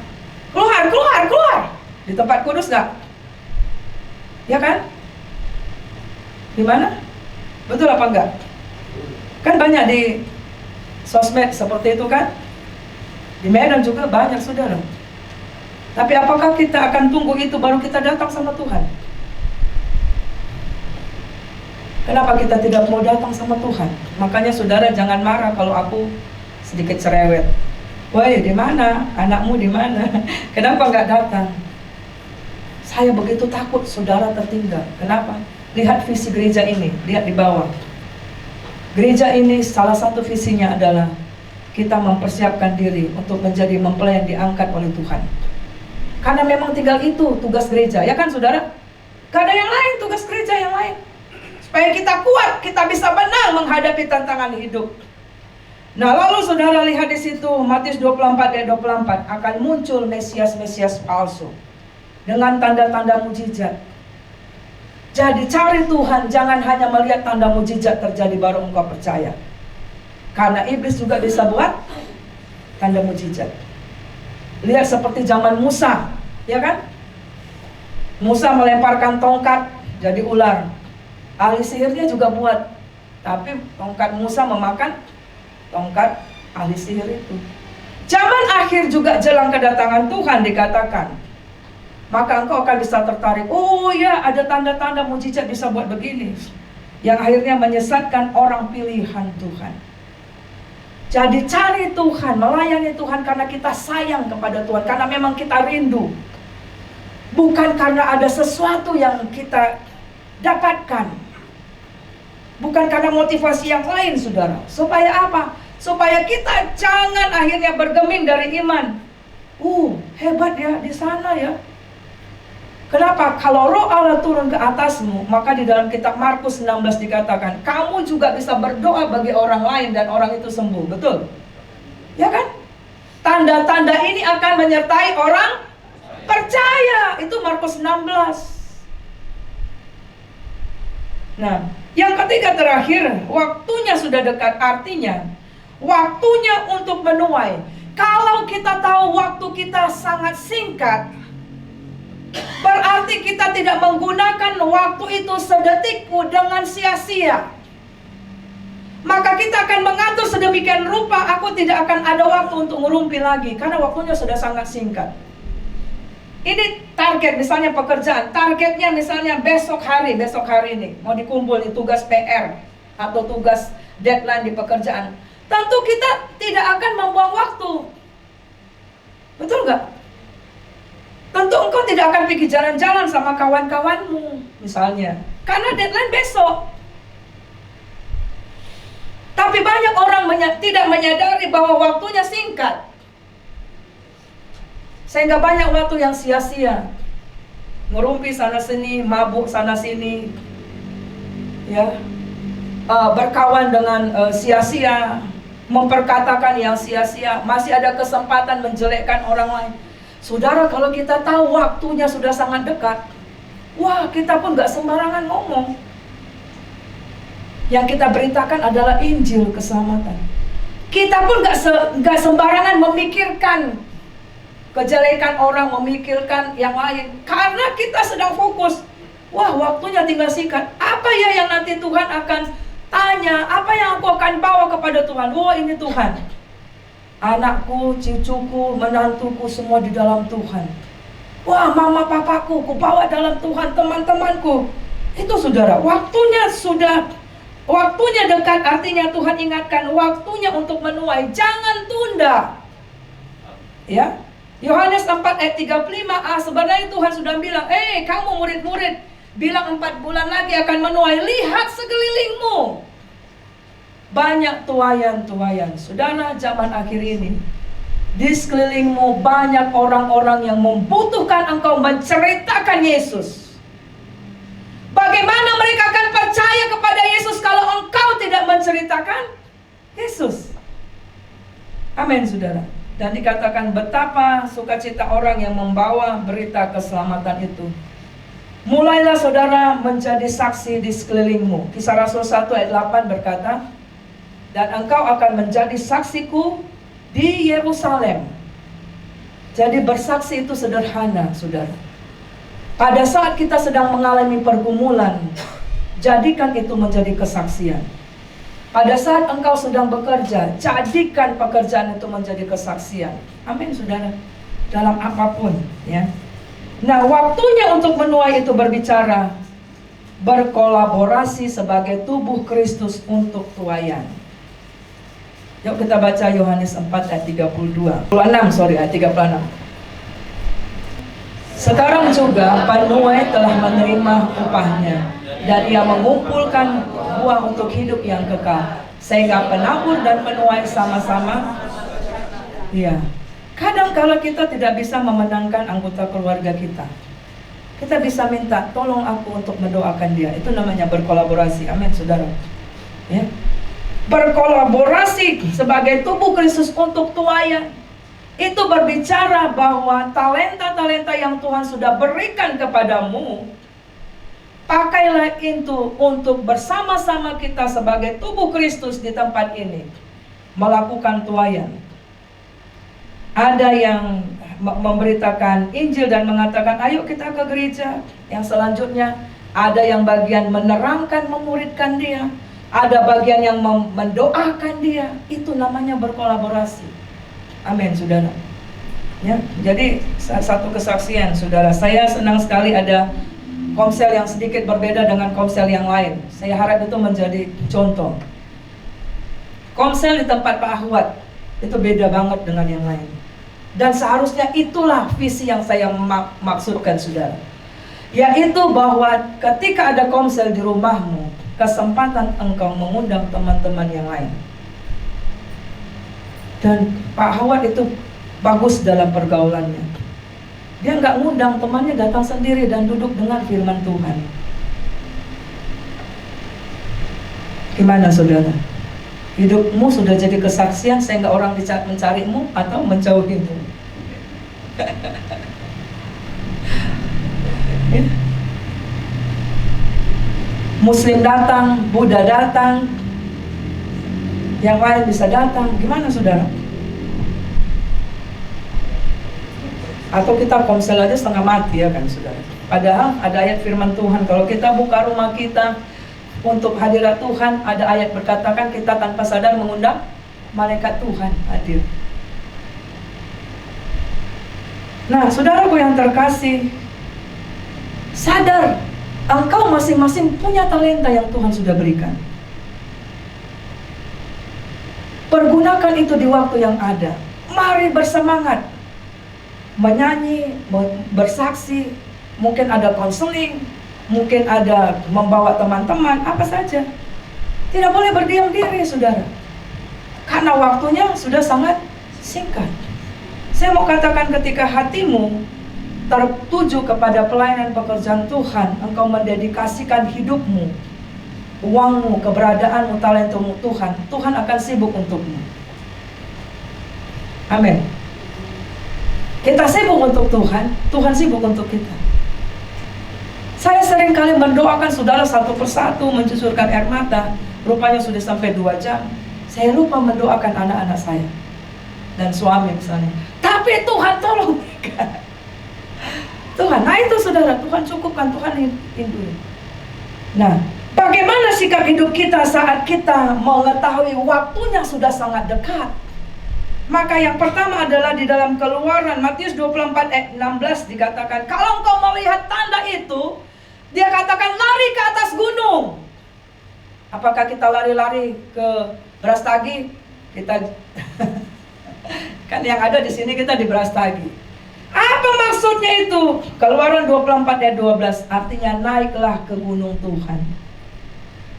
keluar di tempat kudus nggak? Ya kan? Di mana? Betul apa enggak? Kan banyak di sosmed seperti itu kan? Di Medan juga banyak, saudara. Tapi apakah kita akan tunggu itu baru kita datang sama Tuhan? Kenapa kita tidak mau datang sama Tuhan? Makanya saudara jangan marah kalau aku sedikit cerewet. Woi, di mana? Anakmu di mana? Kenapa nggak datang? Saya begitu takut saudara tertinggal. Kenapa? Lihat visi gereja ini, lihat di bawah. Gereja ini salah satu visinya adalah kita mempersiapkan diri untuk menjadi mempelai yang diangkat oleh Tuhan. Karena memang tinggal itu tugas gereja, ya kan saudara? Gak ada yang lain, tugas gereja yang lain. Supaya kita kuat, kita bisa menang menghadapi tantangan hidup. Nah, lalu saudara lihat di situ Matius 24 ayat 24, akan muncul Mesias palsu dengan tanda-tanda mujizat. Jadi cari Tuhan, jangan hanya melihat tanda mujizat terjadi baru engkau percaya. Karena iblis juga bisa buat tanda mujizat. Lihat seperti zaman Musa, ya kan? Musa melemparkan tongkat jadi ular. Ahli sihirnya juga buat, tapi tongkat Musa memakan tongkat ahli sihir itu. Zaman akhir juga jelang kedatangan Tuhan dikatakan, maka engkau akan bisa tertarik. Oh ya, ada tanda-tanda mujizat bisa buat begini, yang akhirnya menyesatkan orang pilihan Tuhan. Jadi cari Tuhan, melayani Tuhan karena kita sayang kepada Tuhan, karena memang kita rindu, bukan karena ada sesuatu yang kita dapatkan. Bukan karena motivasi yang lain, saudara. Supaya apa? Supaya kita jangan akhirnya bergeming dari iman. hebat ya di sana ya. Kenapa? Kalau roh Allah turun ke atasmu, maka di dalam kitab Markus 16 dikatakan, kamu juga bisa berdoa bagi orang lain dan orang itu sembuh. Betul? Ya kan? Tanda-tanda ini akan menyertai orang percaya. Itu Markus 16. Nah, yang ketiga terakhir, waktunya sudah dekat. Artinya, waktunya untuk menuai. Kalau kita tahu waktu kita sangat singkat, berarti kita tidak menggunakan waktu itu sedetik pun dengan sia-sia. Maka kita akan mengatur sedemikian rupa, aku tidak akan ada waktu untuk ngerumpi lagi, karena waktunya sudah sangat singkat. Ini target, misalnya pekerjaan, targetnya misalnya besok hari ini mau dikumpul di tugas PR atau tugas deadline di pekerjaan. Tentu kita tidak akan membuang waktu. Betul nggak? Tentu engkau tidak akan pergi jalan-jalan sama kawan-kawanmu misalnya, karena deadline besok. Tapi banyak orang tidak menyadari bahwa waktunya singkat, sehingga banyak waktu yang sia-sia, ngerumpi sana sini, mabuk sana sini, ya, berkawan dengan sia-sia, memperkatakan yang sia-sia, masih ada kesempatan menjelekkan orang lain. Saudara, kalau kita tahu waktunya sudah sangat dekat, wah, kita pun gak sembarangan ngomong. Yang kita beritakan adalah Injil keselamatan. Kita pun gak sembarangan memikirkan kejelekan orang, memikirkan yang lain, karena kita sedang fokus. Wah, waktunya tinggal singkat. Apa ya yang nanti Tuhan akan tanya? Apa yang aku akan bawa kepada Tuhan? Wah, ini Tuhan, anakku, cucuku, menantuku semua di dalam Tuhan. Wah, mama papaku, ku bawa dalam Tuhan, teman-temanku. Itu saudara, waktunya dekat, artinya Tuhan ingatkan waktunya untuk menuai. Jangan tunda. Ya, Yohanes 4 ayat 35a, sebenarnya Tuhan sudah bilang, kamu murid-murid, bilang 4 bulan lagi akan menuai. Lihat sekelilingmu, banyak tuayan-tuayan. Saudara, zaman akhir ini, di sekelilingmu banyak orang-orang yang membutuhkan engkau menceritakan Yesus. Bagaimana mereka akan percaya kepada Yesus kalau engkau tidak menceritakan Yesus? Amin, saudara. Dan dikatakan betapa sukacita orang yang membawa berita keselamatan itu. Mulailah saudara menjadi saksi di sekelilingmu. Kisah Rasul 1 ayat 8 berkata, dan engkau akan menjadi saksiku di Yerusalem. Jadi bersaksi itu sederhana, saudara. Pada saat kita sedang mengalami pergumulan, jadikan itu menjadi kesaksian. Pada saat engkau sedang bekerja, jadikan pekerjaan itu menjadi kesaksian. Amin, saudara. Dalam apapun, ya. Nah, waktunya untuk menuai itu berbicara, berkolaborasi sebagai tubuh Kristus untuk tuayan. Yuk kita baca Yohanes 4 ayat 36 ayat 36. Sekarang juga penuai telah menerima upahnya, dan ia mengumpulkan buah untuk hidup yang kekal, sehingga penabur dan penuai sama-sama. Ya, kadang kala kita tidak bisa memenangkan anggota keluarga kita, kita bisa minta tolong aku untuk mendoakan dia. Itu namanya berkolaborasi. Amin, saudara. Ya, berkolaborasi sebagai tubuh Kristus untuk tuayan. Itu berbicara bahwa talenta-talenta yang Tuhan sudah berikan kepadamu, pakailah itu untuk bersama-sama kita sebagai tubuh Kristus di tempat ini melakukan tuayan. Ada yang memberitakan Injil dan mengatakan ayo kita ke gereja. Yang selanjutnya ada yang bagian menerangkan, memuridkan dia. Ada bagian yang mendoakan dia. Itu namanya berkolaborasi. Amin, saudara. Ya, jadi satu kesaksian, saudara. Saya senang sekali ada komsel yang sedikit berbeda dengan komsel yang lain. Saya harap itu menjadi contoh. Komsel di tempat Pak Ahwat itu beda banget dengan yang lain. Dan seharusnya itulah visi yang saya maksudkan, saudara. Yaitu bahwa ketika ada komsel di rumahmu, kesempatan engkau mengundang teman-teman yang lain. Dan Pak Ahwat itu bagus dalam pergaulannya. Dia nggak ngundang temannya, datang sendiri dan duduk dengan firman Tuhan. Gimana saudara? Hidupmu sudah jadi kesaksian sehingga orang mencarimu atau menjauhimu? Muslim datang, Buddha datang, yang lain bisa datang. Gimana saudara? Atau kita komsel aja setengah mati ya kan saudara. Padahal ada ayat firman Tuhan, kalau kita buka rumah kita untuk hadirat Tuhan, ada ayat berkatakan kita tanpa sadar mengundang malaikat Tuhan hadir. Nah saudaraku yang terkasih, sadar engkau masing-masing punya talenta yang Tuhan sudah berikan. Pergunakan itu di waktu yang ada. Mari bersemangat menyanyi, bersaksi, mungkin ada konseling, mungkin ada membawa teman-teman, apa saja. Tidak boleh berdiam diri saudara, karena waktunya sudah sangat singkat. Saya mau katakan, ketika hatimu tertuju kepada pelayanan pekerjaan Tuhan, engkau mendedikasikan hidupmu, uangmu, keberadaanmu, talentamu Tuhan, Tuhan akan sibuk untukmu. Amin. Kita sibuk untuk Tuhan, Tuhan sibuk untuk kita. Saya sering kali mendoakan saudara satu persatu, mencucurkan air mata. Rupanya sudah sampai 2 jam. Saya lupa mendoakan anak-anak saya dan suami misalnya. Tapi Tuhan tolong mereka. Tuhan, nah itu saudara, Tuhan cukupkan, Tuhan lindungi. Nah, bagaimana sikap hidup kita saat kita mengetahui waktunya sudah sangat dekat? Maka yang pertama adalah di dalam Keluaran Matius 24 ayat 16 dikatakan, kalau engkau melihat tanda itu, dia katakan lari ke atas gunung. Apakah kita lari-lari ke Brastagi? Kita kan yang ada di sini kita di Brastagi. Apa maksudnya itu? Keluaran 24 ayat 12 artinya naiklah ke gunung Tuhan.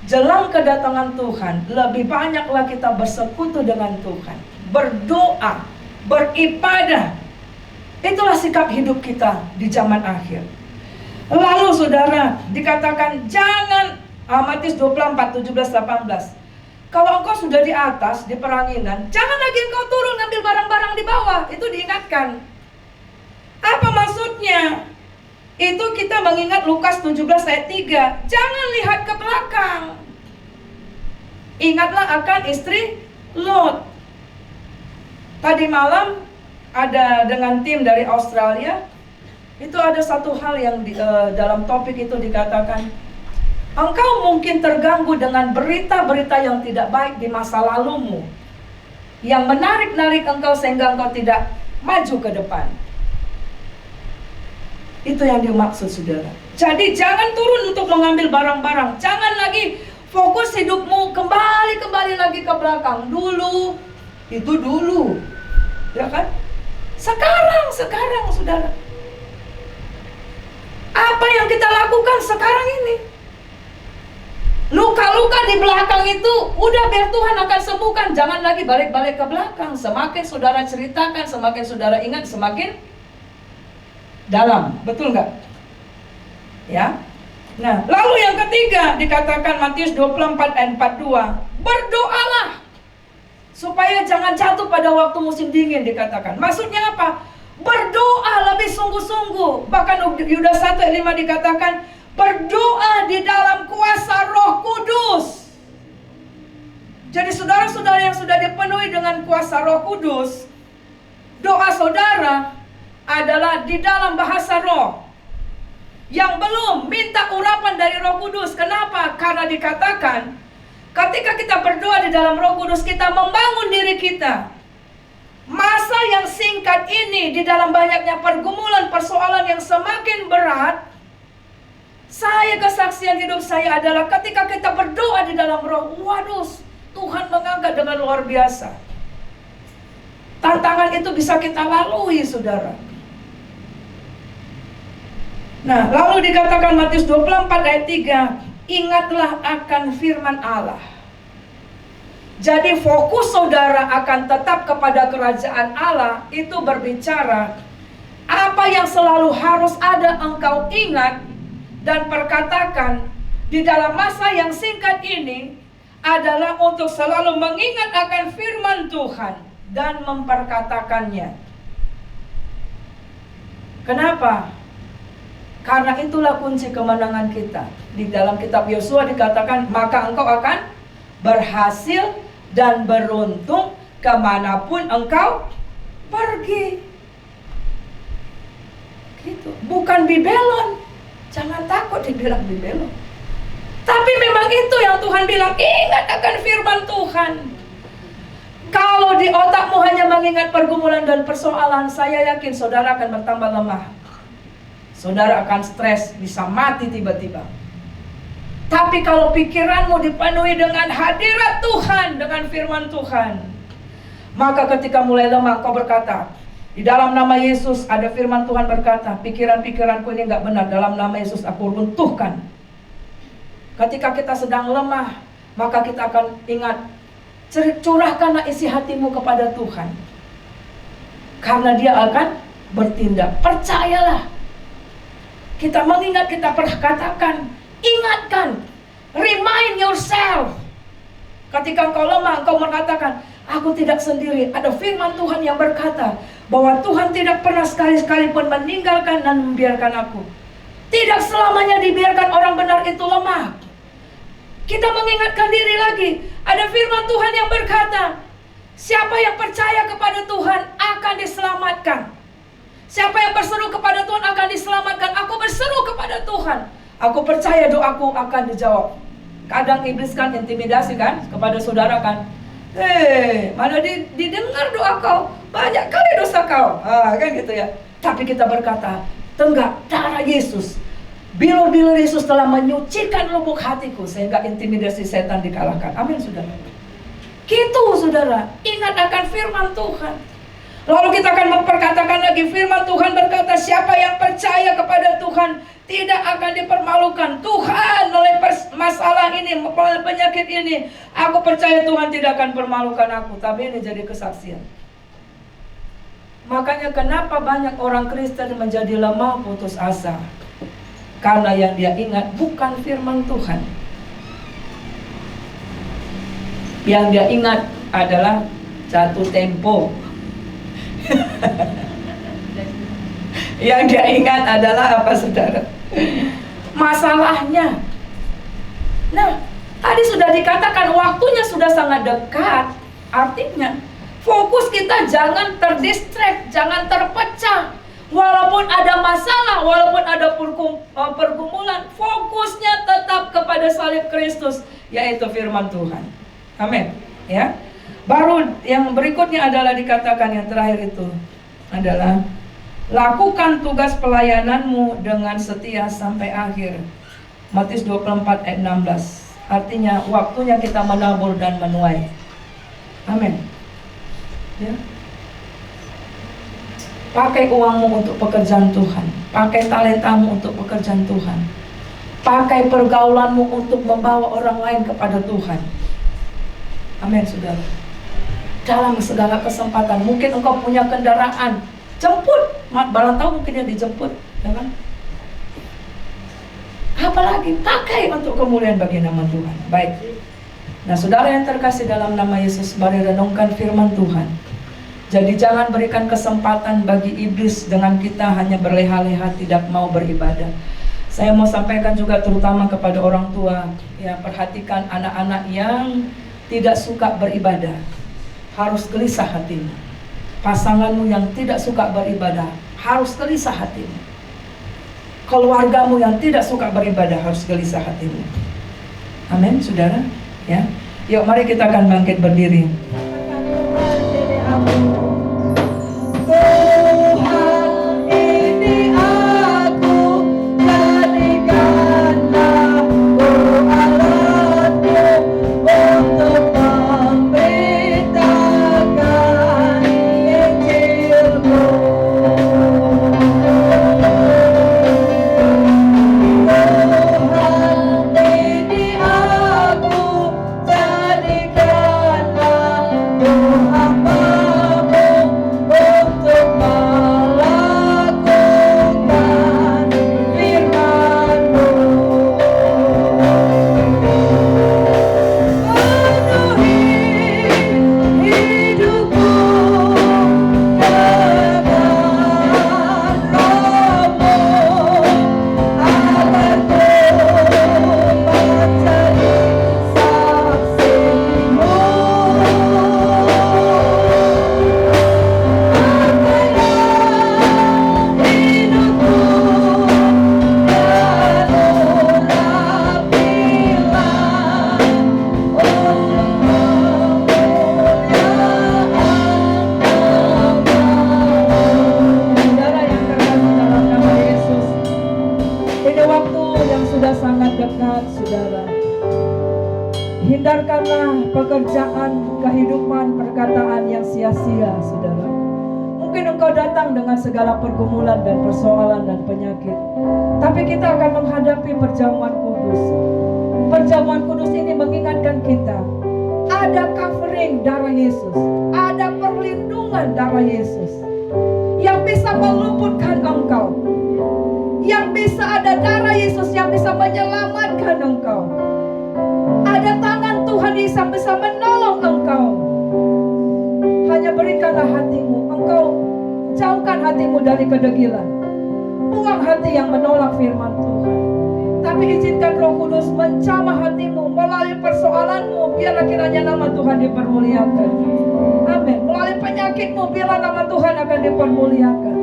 Jelang kedatangan Tuhan, lebih banyaklah kita bersekutu dengan Tuhan, berdoa, beribadah. Itulah sikap hidup kita di zaman akhir. Lalu saudara, dikatakan jangan, Matius 24, 17, 18. Kalau engkau sudah di atas, di peranginan, jangan lagi engkau turun ngambil barang-barang di bawah. Itu diingatkan. Apa maksudnya? Itu kita mengingat Lukas 17 ayat 3. Jangan lihat ke belakang. Ingatlah akan istri Lot. Tadi malam ada dengan tim dari Australia. Itu ada satu hal yang dalam topik itu dikatakan, engkau mungkin terganggu dengan berita-berita yang tidak baik di masa lalumu, yang menarik-narik engkau sehingga engkau tidak maju ke depan. Itu yang dimaksud saudara. Jadi jangan turun untuk mengambil barang-barang. Jangan lagi fokus hidupmu kembali lagi ke belakang. Dulu, itu dulu, ya kan? Sekarang saudara. Apa yang kita lakukan sekarang ini? Luka-luka di belakang itu udah biar Tuhan akan sembuhkan. Jangan lagi balik-balik ke belakang. Semakin saudara ceritakan, semakin saudara ingat, semakin dalam, betul nggak? Ya. Nah, lalu yang ketiga dikatakan Matius 24 ayat 42, berdoalah supaya jangan jatuh pada waktu musim dingin dikatakan. Maksudnya apa? Berdoa lebih sungguh-sungguh. Bahkan Yudas 1 ayat 5 dikatakan, berdoa di dalam kuasa Roh Kudus. Jadi saudara-saudara yang sudah dipenuhi dengan kuasa Roh Kudus, doa saudara adalah di dalam bahasa roh. Yang belum, minta urapan dari Roh Kudus. Kenapa? Karena dikatakan ketika kita berdoa di dalam Roh Kudus, kita membangun diri kita. Masa yang singkat ini, di dalam banyaknya pergumulan, persoalan yang semakin berat, kesaksian hidup saya adalah ketika kita berdoa di dalam roh, waduh, Tuhan mengangkat dengan luar biasa. Tantangan itu bisa kita lalui saudara. Nah, lalu dikatakan Matius 24 ayat 3, ingatlah akan firman Allah. Jadi fokus saudara akan tetap kepada kerajaan Allah itu berbicara apa yang selalu harus ada engkau ingat dan perkatakan di dalam masa yang singkat ini adalah untuk selalu mengingat akan firman Tuhan dan memperkatakannya. Kenapa? Karena itulah kunci kemenangan kita. Di dalam kitab Yosua dikatakan, maka engkau akan berhasil dan beruntung kemanapun engkau pergi. Gitu. Bukan Babelon. Jangan takut dibilang Babelon. Tapi memang itu yang Tuhan bilang, ingat akan firman Tuhan. Kalau di otakmu hanya mengingat pergumulan dan persoalan, saya yakin saudara akan bertambah lemah. Saudara akan stres, bisa mati tiba-tiba. Tapi kalau pikiranmu dipenuhi dengan hadirat Tuhan, dengan firman Tuhan, maka ketika mulai lemah kau berkata, di dalam nama Yesus ada firman Tuhan berkata, pikiran-pikiranku ini gak benar, dalam nama Yesus aku runtuhkan. Ketika kita sedang lemah, maka kita akan ingat, curahkanlah isi hatimu kepada Tuhan, karena Dia akan bertindak. Percayalah. Kita mengingat, kita perkatakan, ingatkan, remind yourself. Ketika engkau lemah, engkau mengatakan, aku tidak sendiri. Ada firman Tuhan yang berkata bahwa Tuhan tidak pernah sekali-sekali pun meninggalkan dan membiarkan aku. Tidak selamanya dibiarkan orang benar itu lemah. Kita mengingatkan diri lagi. Ada firman Tuhan yang berkata, siapa yang percaya kepada Tuhan akan diselamatkan. Siapa yang berseru kepada Tuhan akan diselamatkan. Aku berseru kepada Tuhan, aku percaya doaku akan dijawab. Kadang iblis kan intimidasi kan kepada saudara kan, mana didengar doa kau, banyak kali dosa kau, kan gitu ya. Tapi kita berkata, tenggak, darah Yesus, bilur-bilur Yesus telah menyucikan lubuk hatiku, sehingga intimidasi setan dikalahkan. Amin saudara. Gitu saudara, ingat akan firman Tuhan. Lalu kita akan memperkatakan lagi, firman Tuhan berkata, siapa yang percaya kepada Tuhan tidak akan dipermalukan. Tuhan, oleh masalah ini, penyakit ini, aku percaya Tuhan tidak akan permalukan aku. Tapi ini jadi kesaksian. Makanya kenapa banyak orang Kristen menjadi lemah, putus asa? Karena yang dia ingat bukan firman Tuhan. Yang dia ingat adalah jatuh tempo. Yang dia ingat adalah apa saudara? Masalahnya. Nah, tadi sudah dikatakan waktunya sudah sangat dekat. Artinya fokus kita jangan terdistract, jangan terpecah. Walaupun ada masalah, walaupun ada pergumulan, fokusnya tetap kepada salib Kristus, yaitu firman Tuhan. Amin. Ya. Baru yang berikutnya adalah dikatakan yang terakhir itu adalah lakukan tugas pelayananmu dengan setia sampai akhir. Matius 24 ayat 16. Artinya waktunya kita menabur dan menuai. Amin. Ya. Pakai uangmu untuk pekerjaan Tuhan, pakai talentamu untuk pekerjaan Tuhan, pakai pergaulanmu untuk membawa orang lain kepada Tuhan. Amin saudara. Dalam segala kesempatan, mungkin engkau punya kendaraan, jemput, barang tahu mungkin yang dijemput, ya kan? Apalagi pakai untuk kemuliaan bagi nama Tuhan. Baik. Nah, saudara yang terkasih dalam nama Yesus, mari renungkan firman Tuhan. Jadi jangan berikan kesempatan bagi iblis dengan kita hanya berleha-leha tidak mau beribadah. Saya mau sampaikan juga terutama kepada orang tua, ya, perhatikan anak-anak yang tidak suka beribadah. Harus gelisah hatimu. Pasanganmu yang tidak suka beribadah, harus gelisah hatimu. Keluargamu yang tidak suka beribadah, harus gelisah hatimu. Amin, saudara. Ya, yuk mari kita akan bangkit berdiri. berikanlah pekerjaan, kehidupan, perkataan yang sia-sia, saudara. Mungkin engkau datang dengan segala pergumulan dan persoalan dan penyakit, tapi kita akan menghadapi perjamuan kudus. Perjamuan kudus ini mengingatkan kita, ada covering darah Yesus, ada perlindungan darah Yesus yang bisa meluputkan engkau, yang bisa ada darah Yesus yang bisa menyelamatkan engkau. Ada tangan Tuhan Yesus yang bisa menolong engkau. Hanya berikanlah hatimu, engkau jauhkan hatimu dari kedegilan, buang hati yang menolak firman Tuhan, tapi izinkan Roh Kudus menjamah hatimu melalui persoalanmu. Biarlah kiranya nama Tuhan dipermuliakan. Amin. Melalui penyakitmu, biarlah nama Tuhan akan dipermuliakan.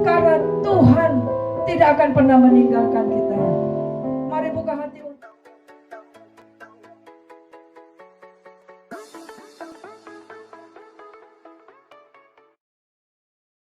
Karena Tuhan tidak akan pernah meninggalkan kita.